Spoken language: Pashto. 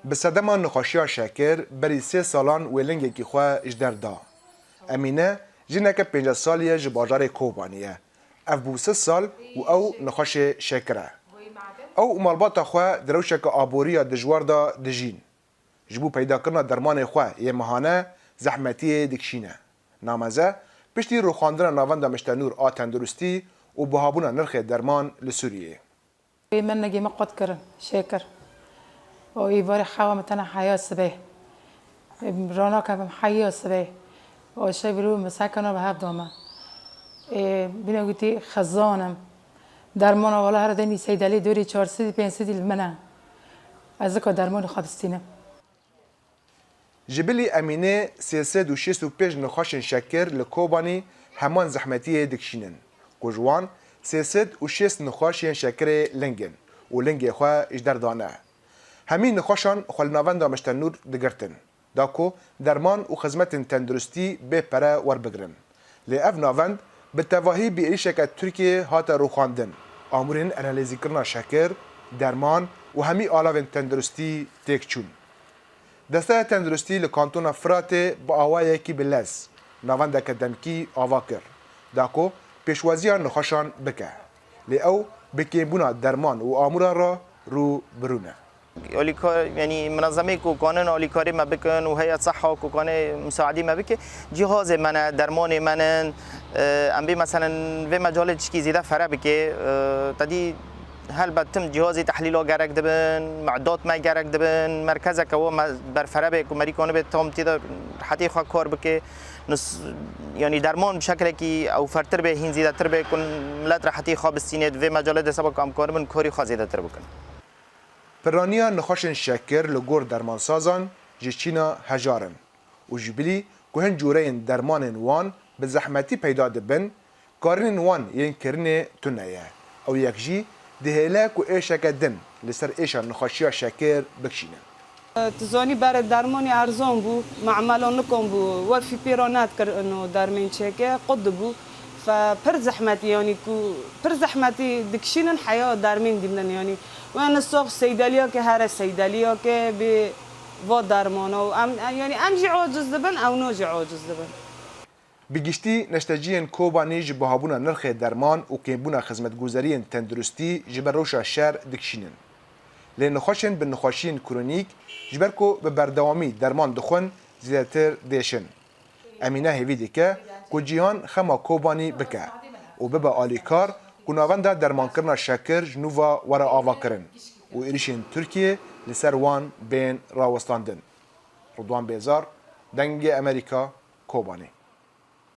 بسدما نخاشیا شکر بری 3 سالان ولنگی کی خو اجدر دا امینه جنک 50 سالیه ج بازار کوبانیه اف بو 3 سال و او نخاش شکره او مالبات خو دروشک آبوریا دجوار دا دجین جبو پیدا کرنا درمان خو یه مهانه زحمتی دکشینه نامزه پشتی رو خواندن ناوند مشتنور آ تندرستی و بهابونا نرخ درمان لسوریه من نجي مقد كرن شاكر ويبارك حوامتنا حياة سباه رانا كم حياة سباه وشاي برو مساكنا بهاب دوما بنا قلتي خزانم درمان ولا هر دني سيدالي دوري 400 500 المنا ازكو درمان خابستينه جبلی امینه 365 نخاشن شکر لکوبانی همان زحمتی دکشینن کجوان 306 نخاشن شکر لنگن و لنگ خواه اجدر دانه همین نخاشان خلناوند مشتنور دگرتن داکو درمان و خدمت تندرستی به پره ور بگرن لی اف ناوند به تواهی بی ایشک ترکیه هاتا رو خواندن آمورین انالیزی کرنا شکر درمان و همی آلاوین تندرستی تک چون دسته تندرستی لکانتون فرات با آوائه کی بلز ناوند اکادمکی آوا کر داکو پیشوازیان نخاشان بکه لی او بکیبونا درمان و آمورا را رو برونه يعني منظمه كوكانن اوليكاري ما بكن وهي صحه كوكانه مساعدي ما بك جهاز من درمان من ام بي مثلا في مجال تشكي زياده فرا بك تدي هل بتم جهاز تحليل جرك دبن معدات ما جرك دبن مركزك هو بر فرا بك ومريكانه بتم تدا حتى خا كار بك نص يعني درمان بشكل كي او فرتر به هين زياده تر بكون ملت حتى خا بالسينه في مجال ده سبب كام كار من كوري خا زياده تر بكن پرانیا نخاشن شکر لگور درمان سازان جچینا هجارن و جبلی که هن جورین درمان وان به زحمتی پیدا دبن کارین وان ین کرنه تنیه او یک جی دهیله که ایشک دن لسر ایشا نخاشیا شکر بکشینه تزانی بر درمانی ارزان بو معملان نکن بو و فی پیرانت کرنو درمان چکه قد بو فبر زحمتي يعني بر زحمتي دكشين حياة درمين دمنا يعني وأنا السوق سيداليا كهر سيداليا كب و درمانه يعني أنجي عاجز دبن أو نوجي عاجز دبن بگشتی نشتجین کوبانی جبهابونا نرخ درمان و کمبونا خدمت گذارین تندرستی جبر روشا شهر دکشینن لنخاشن به نخاشین کرونیک جبر کو به بردوامی درمان دخون زیادتر دیشن امینه هیویدی که جیهان خما کوبانی بکه و ببا آلیکار کناونده درمان کرنا شکر جنوبا ورا آوا کرن و ایریشین ترکیه لسر وان بین راوستاندن رضوان بیزار دنگ امریکا کوبانی